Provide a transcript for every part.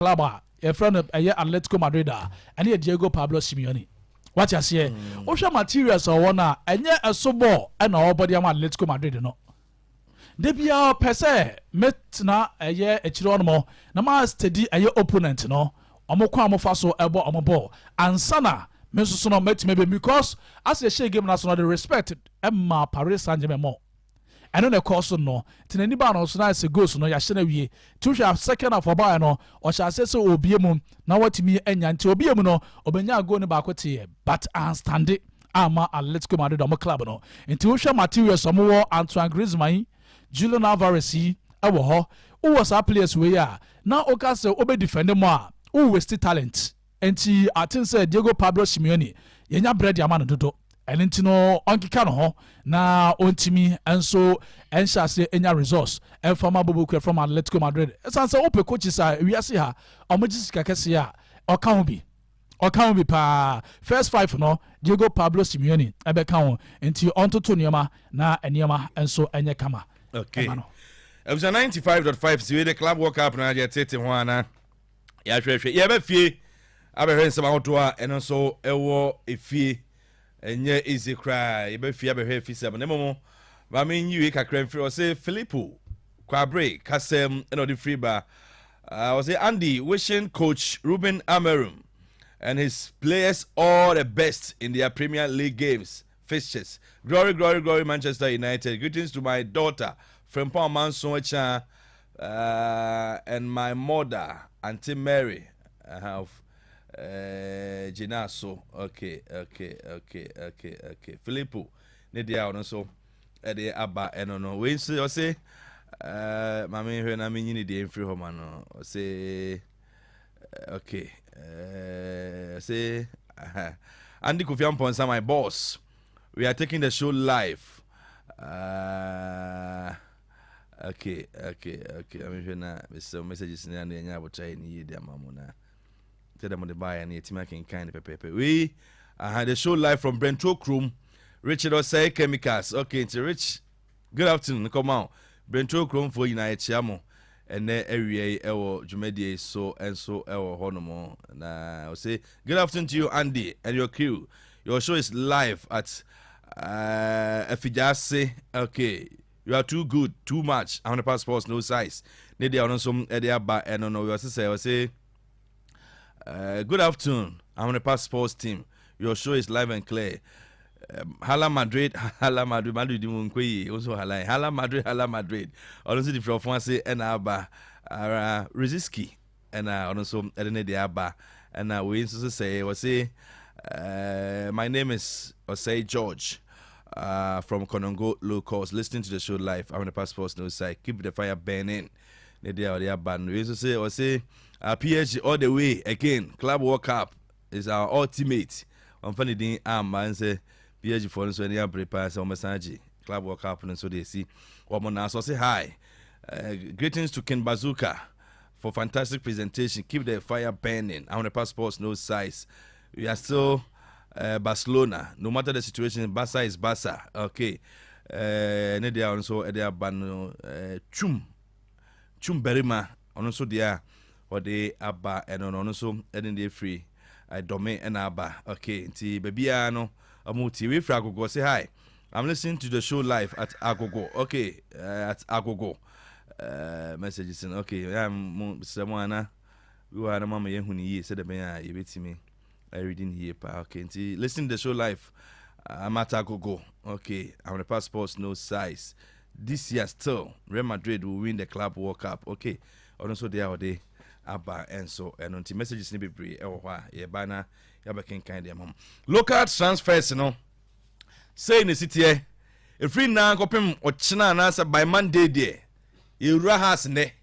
club a friend of Atletico Madrid and Diego Pablo Simeone. What you say? Osha materials or one and yet a sobo and all body am Atletico Madrid no. Debia per se met na a year a chirono na ma steady a year opponent no. Omokwa mofaso ebo omobo and sana mesusuno met maybe because as a share game national the respect Emma Paris Saint-Germain more. I don't know course no. Tinani ba no so na se goes no ya hye na wie. Tusha second half oba no o sha se so obiemu na watimi anya nti obiemu no obenya go ne ba kwete but and stand it ama Atletico Madrid o club no. Nti wo hwe materials o mo Antoine Griezmann, Julian Alvarez e wo ho. Who was our players we are. Now oka se obe defend mo a who waste talent. Nti I think say Diego Pablo Simeone yenya bread ya man dodo. And into no onkika no ho na ontimi enso ensha se enya resource and from Abubuku from Atletico Madrid. Esan say ope coaches are we ase ha omojisika kese a oka ho bi pa first five no Diego Pablo Simeone ebe ka ho nti ontoto nioma na enioma enso enye kama. Okay. It was a 95.5 so the club World Cup na je tete ho ana ya hwehwe ye be fie abehwe nsema hoto a eno so ewo efie enye easy cry ebe fia be hwe fisem na momo ba men yiwe kakra mfiri o say Filippo Kwabre kasem eno the free bar I say Andy wishing coach Ruben Amorim and his players all the best in their Premier League games fixtures. Glory Manchester United. Greetings to my daughter from Manson and my mother Auntie Mary. I have Ginaso. Okay. Filippo, Nidia also Eddie Abba and no. We say, Mammy, when I mean, you need the free home, say, okay, say, Andy KOFI AMPONSAH, my boss. We are taking the show live. Okay. I mean, some messages in the area will try and eat them, Mamona. Tell them on the buy and eat making kind of paper. We had the show live from Brentwood Room. Richard Osei Chemicals. Okay, it's Rich. Good afternoon. Come on. Brentwood Room for United Chamo. And then area our Jumedi so and so our Honomo. And I'll say good afternoon to you, Andy, and your crew. Your show is live at Efijase. Okay. You are too good, too much. AAhwenepa Sports, no size. Need the honor some area back and no you say good afternoon, AAhwenepa Sports team. Your show is live and clear. Hala Madrid, Madrid also Hala Madrid. Also the from say and Abba Reziski and also Edene de Abba and we also say my name is Osei George from Konongo Locals, listening to the show live. AAhwenepa Sports no side. Keep the fire burning. We also say PSG all the way again. Club World Cup is our ultimate. On funny thing, man say PSG for so any prepare some message. Club World Cup and so they see. So say hi. Greetings to Ken Bazooka for fantastic presentation. Keep the fire burning. AAhwenepa Sports no size. We are still Barcelona. No matter the situation, Barca is Barca. Okay. Nedia also Edia Bano Chum Berima. Also there or they Abba and also Eden day free. Domain and Abba. Okay. Nti Babiano Amuti. We Frago say hi. I'm listening to the show live at Agogo. Okay. At Agogo. Messages. Okay. I'm someone. We are the mama Yehuni said the man you beat me. I reading here, okay. Listen to the show live. I'm at Agogo. Okay. AAhwenepa Sports no size. This year still, Real Madrid will win the Club World Cup. Okay. Also they are they Abba and so and until messages need be free. Yeah, banner. You can kind of mom. Local transfers, Say in the city, if free now go pim or China answer by Monday day. You rahas ne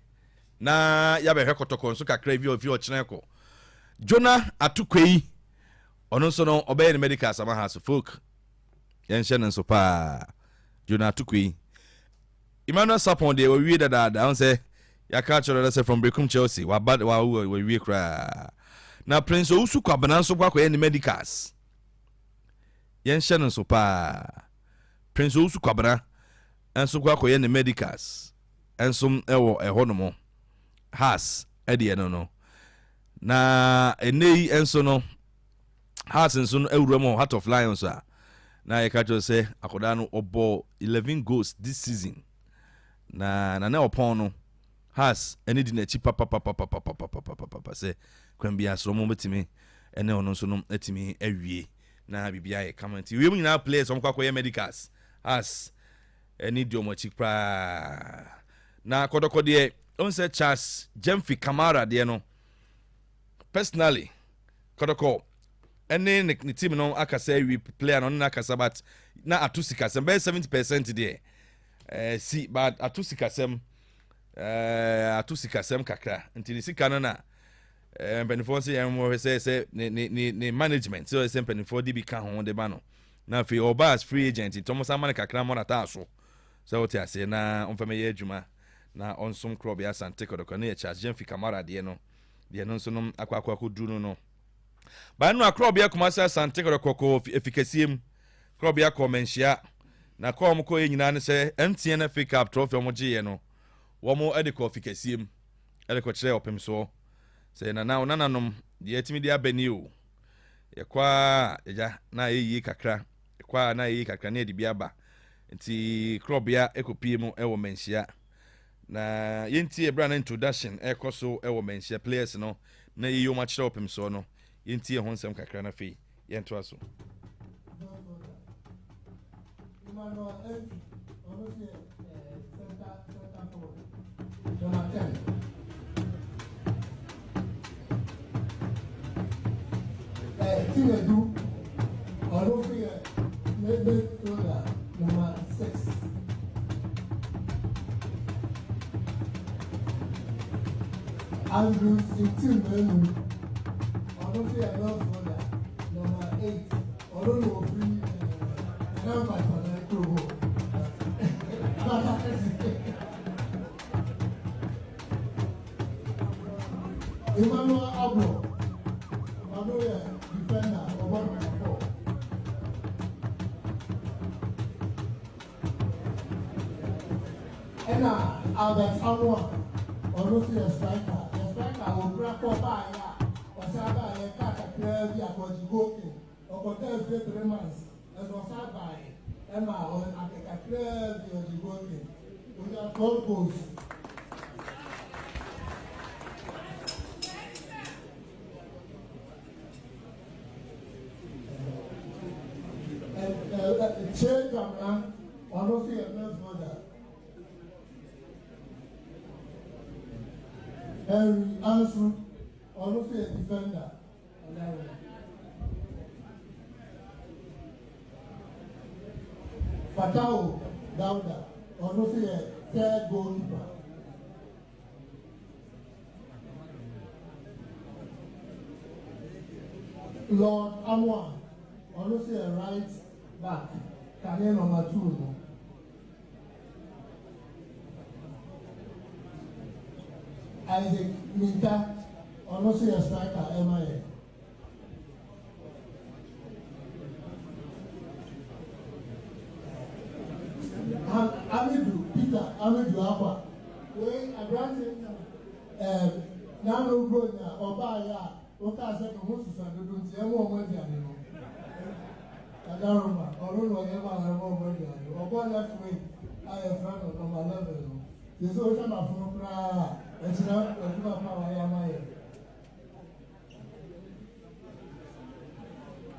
na yabe hekotoko so kakra bi of your Chinako. Jonah Atukwei. Ono so no obey the medical sama has folk yen hye so pa Jonah Tukwi Emmanuel Sapon de we that down say ya catch say from Brekum Chelsea wa bad wa we kra na Prince Ousu kwabana so kwa yen medicals yen hye so pa Prince Ousu kwabana enso kwa yen medicals enso ewo ehonomo has edi no na enei enso no Hearts enso no ewura mo Heart of Lions a na ye ka jo say akoda no obo 11 goals this season na opon no Hearts eni di na chi papa say kwambia so mo betimi ene ono so no etimi awie na bibia ye comment we nyina players om kwakoye medicals Hearts eni di omo chi pra na kodokode on say Charles Jemfi Kamara de no personally kodoko any ne team no aka say we player no na kasa but na atusika sem be 70% there see but atusika sem kakra until sika no na benefo say em say ne management so say benefo di bi ka ho de ba no na fe obas free agent Thomas amane kakra mo na ta so what you say na on fa me ye adwuma na on some club ya Sante kodoko na Charles Jemfi Kamara de no so no akwa duru no ba no akrob ya kumasa Sante kodoko efikasiem krob ya komenhia na kom ko nyina ne se MTN FA Cup trophy omoje ye no wo mo ediko efikasiem ediko kire opem so se na nananom de atimi de abani o ye kwa eja na eyi kakra kwa na eyi kakra na edibia ba nti krob ya ekopie mu ewo menhia na yenti ebra na introduction ekoso ewo menhia players no na yiyo ma kire opem so no yenti ho nsem kakra na fe yento aso number 6. Andrew 16 menu. Honestly, I love Zola. Number 8. Although free number for the crew. Emmanuel Abro. Emmanuel defender of 1.4. And Albert Anwa, honestly a striker. The striker will grab for by or Saba and cut a player via Kojigoki or Hotel 3 months as was by Emma or a player via Kojigoki. We are 12 goals. And Che Gamma, honestly a nurse mother. Henry Ansel, honestly a defender. Fatao Dauda, honestly a third goalkeeper. Lord Amwa, honestly a right back. Kanye number 2. Isaac Minta, honestly a striker, MIA. Peter Amidu Aqua. When I granted now no good or by what I said to Moses and don't see more money anymore. I don't remember, or more money or one left way. I have found on number 11. There's always a phone. It's not power.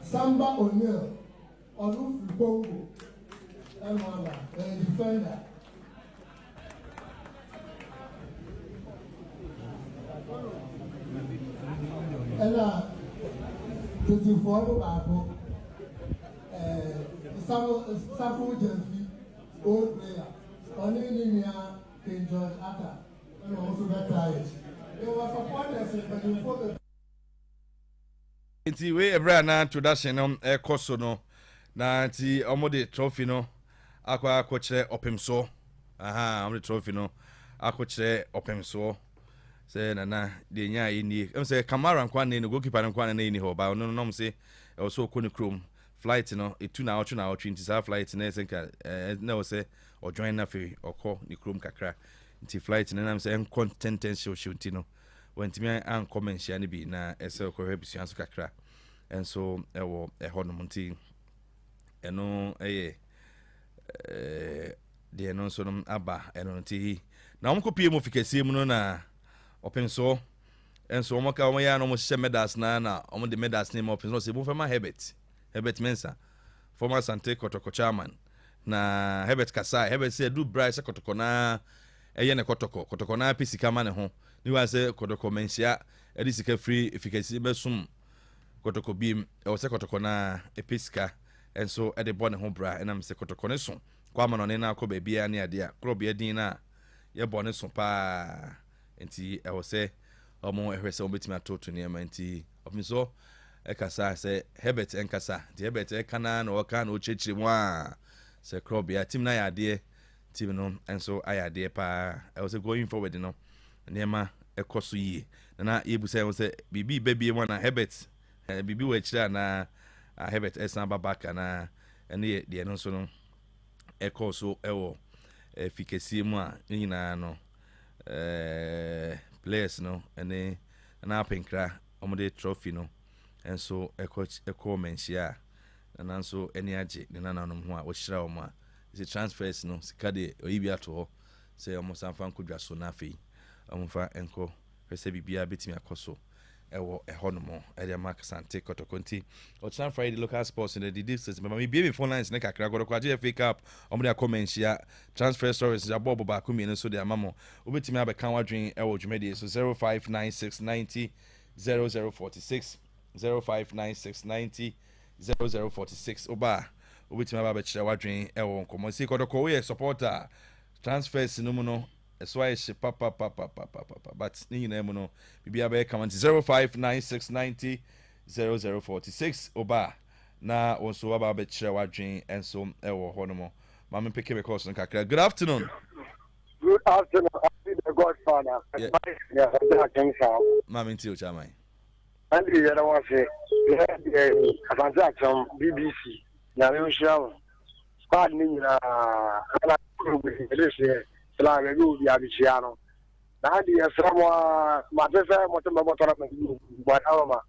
Samba O'Neill, Oluf Bongo, and one defender. And 24 Bible, Samuel Jensi, old player, Onelia, King George Atta. And also that tired. There was supporters, but you put nti we ebra na introduction no ekoso no na nti omode trophy no akwa kire opemso omode trophy no akwa opemso say na de nya yini say Kamara nkwa na goalkeeper nkwa na yini ho ba no say also koni chrome flight no etu na 20 sa flight na senka na o say o join na fe okọ ni chrome kakra nti flight na say content show nti no wantimi ankɔ menhyia no bi na ɛsɛ kɔhwɛ abusua so kakra ɛnso ɛwɔ ɛhɔ nom nti ɛno ɛyɛ deɛ no nso no aba ɛno nti na wɔn kɔpie mu fikɛsie mu no na ɔpem so ɛnso wɔn ka wɔn yɛ na wɔn hyehyɛ medals na wɔn de medals ne ma ɔpem so ɔsɛ ebu fɛma Herbert Mensah former Sante Kotoko chairman na Herbert Kasai Herbert sɛ do bright sɛ Kotoko na ɛyɛ ne Kotoko na pɛ sika ma ne ho ni wa sɛ Kotoko menhyia ɛde sika free effikasi bɛsum Kotoko bim ɛwɔ sɛ Kotoko na ɛpɛ sika ɛnso ɛde bɔ ne ho bra ɛnam sɛ Kotoko ne so kwama no ne na akɔ baabi a ne ade a kro bia din na yɛ bɔ ne so paa nti ɛwɔ sɛ ɔmo ɛhwɛ sɛ ɔbɛtumi atoto nneɛma nti ɔpem so ɛkasa sɛ Herbert ɛnkasa nti Herbert ɛkana na ɔka na ɔkyerɛkyerɛ mu a sɛ kro bia team na yɛ adeɛ team no nso ayɛ adeɛ paa ɛwɔ sɛ going forward no nneɛma ɛkɔ so yie na yɛbusa ɛwɔ sɛ biribi bɛbie mu na Herbert biribi wɔ akyirɛ na Herbert ɛsan ba back na ɛne yɛ deɛ no nso no ɛkɔ so ɛwɔ fikɛsie mu a ne nyinaa no players no ɛne na apenkra ɔmode trophy no ɛnso ɛkɔ menhyia na nanso ɛne agye ne nananom ho a wɔhyira wɔn a ɛsɛ transfers no sika de ɔyi bi ato hɔ sɛ ɔmo sanfa nkɔdwa so na afei ɔmo fa ɛnkɔ hwɛ sɛ biribiara bɛtumi akɔ so ɛwɔ ɛhɔ nom ɛde mark Sante Kotoko nti ɔkyena Friday local sports in the DD system but me bie phone lines ne kakra gɔdɔ kɔ agye FA Cup ɔmo de akɔ menhyia transfer stories abɔ baako mmienu so de amamo obetumi abɛka wadwen ɛwɔ dwumadie so 059690 0046 059690 0046 oba obetumi aba bɛkyerɛ wadwen ɛwɔ nkɔmɔ si Kotoko wo yɛ supporter transfers no mu no so I say papa but you know no bibia be come 059690 0046 oba na also aba be kyerɛ wadwen enso ɛwɔ hɔ no mo ma me pick because kakra. Good afternoon. Good afternoon. I'm the godfather. Yeah, Mama nti o chairman. And the other one say transaction BBC na me show squad ni na ala group ni la me go bi abichiano na di esramo ma te se mo te mo tora me gba na ma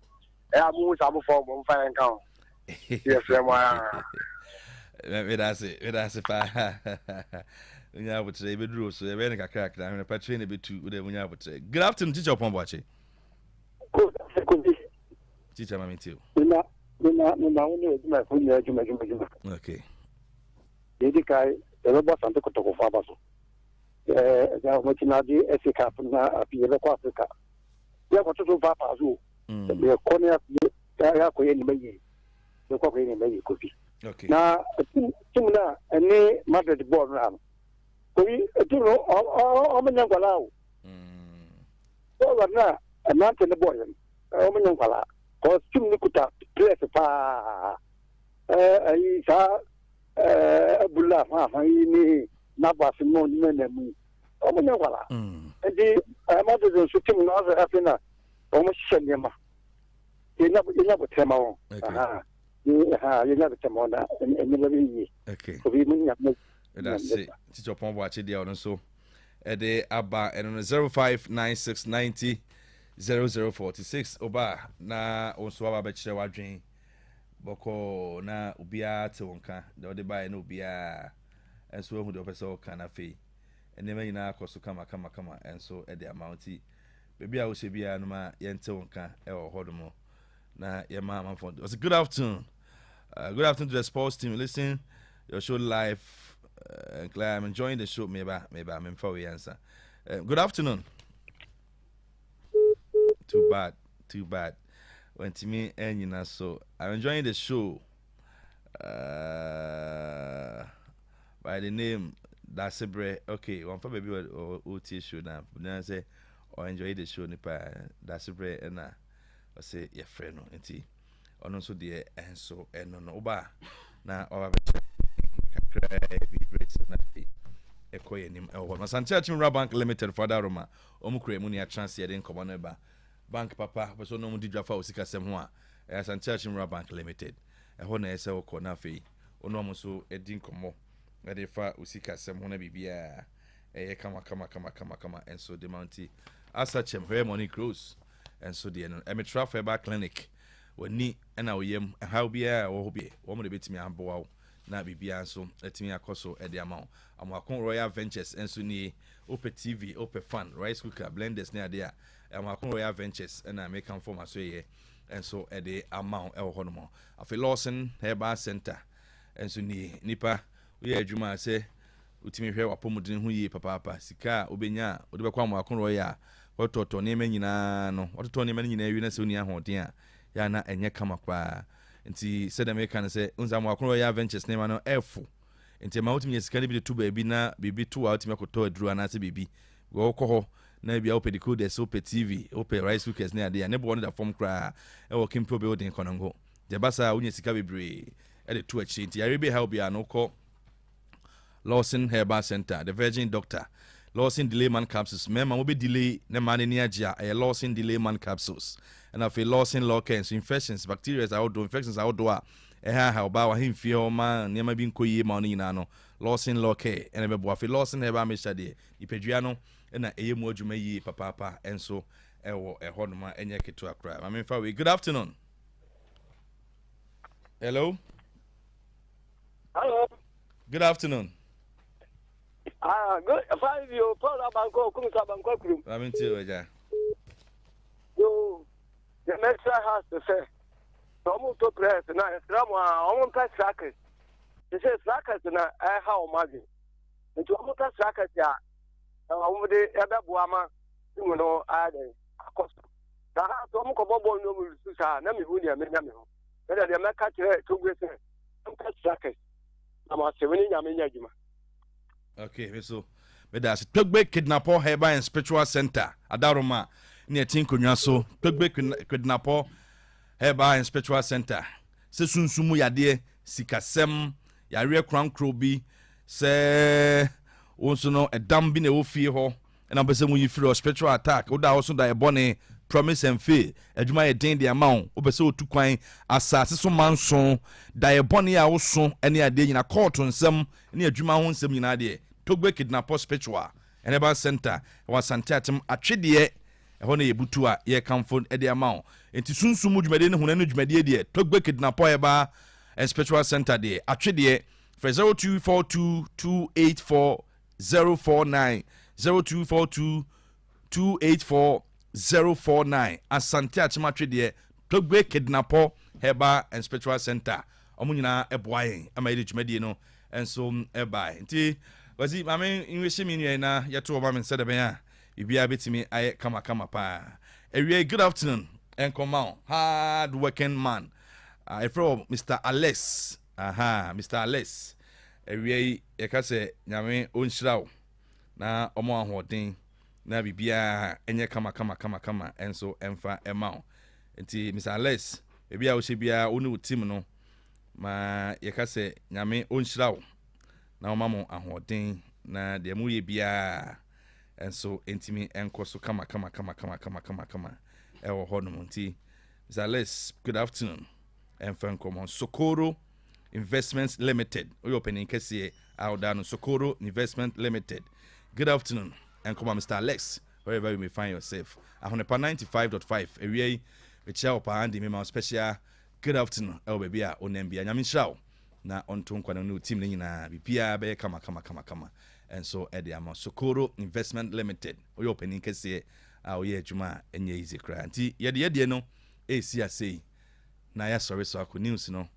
e amu sa mo fo mo fa en kan yes mo me da se pa nya botre be duro so e be ne kakra kakra me pa train be tu de nya botre. Good afternoon teacher Opon Boache. Teacher mami too. Na woni ma ko nya juma. Okay. Dedi kai e bo Sante Kotoko fa ba so ya mo tinadi FA Cup na apiyele kwa Africa ya ko to fa pa zo be ko ne ya ko yeni bayi be ko yeni bayi ko bi okay na tim na ene Madrid board na ko yi tim no o mo nyangwala o na na te ne board o mo nyangwala ko tim ni kuta press pa ai sa abula fa ni na ba se mo ni na mu o mo nyawala ndi ma de so tim na za afina o mo shanye ma yenya bo tema won aha yenya bo tema na eni la bi okay ko bi mun nya mo that's it teacher Opon Boache dia on so e de aba and on 059690 0046 oba na onso aba be kyerɛ wadwen boko na ubia te wonka de ode bae na ubia enso ehu de opese o kana fe enema nyina akoso kama enso e de amounti bebi a wo hye bia no ma yente wonka e wo hodomo na ye ma amfo. It was a good afternoon. Good afternoon to the sports team. Listen your show live and I'm enjoying the show. Maybe I'm for we answer. Good afternoon. Too bad. When to me and you know, so I'm enjoying the show. By the name Dasebre. Okay, one for baby or OT show now. Then I say or enjoy the show nipa Dasebre and I say your friend no enti. Ono so de enso eno no oba na oba be kakra bi breaks na fi ekoye nim ewo na Santia Chimra Bank Limited for that Roma omukure mu ne a chance yede nkomo no ba bank papa so no mu didwafa osika sem ho a Santia Chimra Bank Limited eho na ese wo na fi ono mo so edi nkomo ede fa osika sem ho na bibia eye kama enso de mounti asachem where money grows and so the emetra fiber clinic wani na oyem how bia wo be wo mo de betimi amboa na bibia so etimi akoso e de amount amakon Royal Ventures and so ni ope TV ope fan rice cooker blenders near there amakon Royal Ventures and I make am for my so ye and so e de amount e wo hono afi Lawson Herbal Center and so ni nipa we adwuma say utimi hwe wapomudin hu yi papa sika obenya ode bekwa amakon Royal wototo ne manyina no wototo ne manyina wi na se oni ahoden a ya na enye kama kwa nti said American say unza mo akoro ya ventures name no efu nti ma wotimi sika ne bi to ba bi na bibi to out me koto aduru ana se bibi go ko na bia ope decoders ope TV ope rice cookers ne ade ne bo no da form kra e wo kimpo building konongo de basa unya sika bebre e de to achi nti yarebe help ya no ko Lawson Herbal Center the Virgin Doctor Lawson Delay Man Capsules mema mo be delay ne man ni agia e Lawson Delay Man Capsules and I feel Lawson law so infections bacteria outdoor infections outdoor how ba wa himfie o ma nema bi nkoyi ma no nyina no Lawson law care and be bo afi Lawson Herbal mixture de ipadua no na eyemu adwuma yi papa enso ewo ehodoma enye keto akra I mean fa we good afternoon. Hello good afternoon. Good. 5 years. Paul Abanko, Kumsa Banko. I mean, too, yeah. You, the next has to say, almost to press, and I almost press trackers. They say trackers, and I how much. And to almost trackers, yeah. Over the other Buama, you know, I cost. The house almost a bubble no will Susa, Nami Wunia, Menami. Whether they make catch her to get some trackers. I'm a 7 Yamina. Okay, so but that's Tugbe Kidnapper Herbal and Spiritual Center. Adaroma near Tinkunya so Tugbe Kidnapper Herbal and Spiritual Center. Sesun sumu yade sikasem ya re kran krobi se wonso no edam bi na wo fie ho na be se mu yi free spiritual attack. Oda also da e bone promise and fail. Adwuma ye den de amount obese otu kwan asase so manso da e bone a wo so ene ade nyina court nsem ne adwuma ho nsem nyina de Togbe Kidnapper Spiritual Herbal Center wa santatem atwede ho na yebutu a ye kamfo e de amount enti sunsumu dwumade ne hunanu dwumade de Togbe Kidnapper Herbal and Spiritual Center de atwede for 0242284049 0242284049 asante atema atwede Togbe Kidnapper Herbal and Spiritual Center omunyina eboayen ama ile dwumade no enso ebai enti wazi mame inweshi minye na yeto oba men said benya bibia betimi aye kama pa ewie good afternoon and come on hard working man from Mr. Alex Mr. Alex ewie e ka se nyame onhyiraw na omo ahoden na bibia enye kama enso emfa emao enti Mr. Alex bibia wo shebia wo ne team no ma ye ka se nyame onhyiraw na omamo ahoden na de mu ye bia enso entimi enkoso kama ewo hono monti Zales good afternoon and fankomon Socorro Investments Limited we opening kese out Socorro Investment Limited good afternoon and come on Mr. Alex wherever you may find yourself AAhwenepa 95.5 ewie we chow pa andi me special good afternoon el baby a onembia nyame hraw na onto nkwana no team ni nyina bibia be kama and so ede ama Socorro Investment Limited we opening kese oye adwuma enye easy kra nti yede no esi asei na ya sorry so akọ news no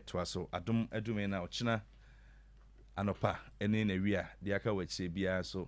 to so adum adume na ochina anopa ene na wi a de aka wache bia so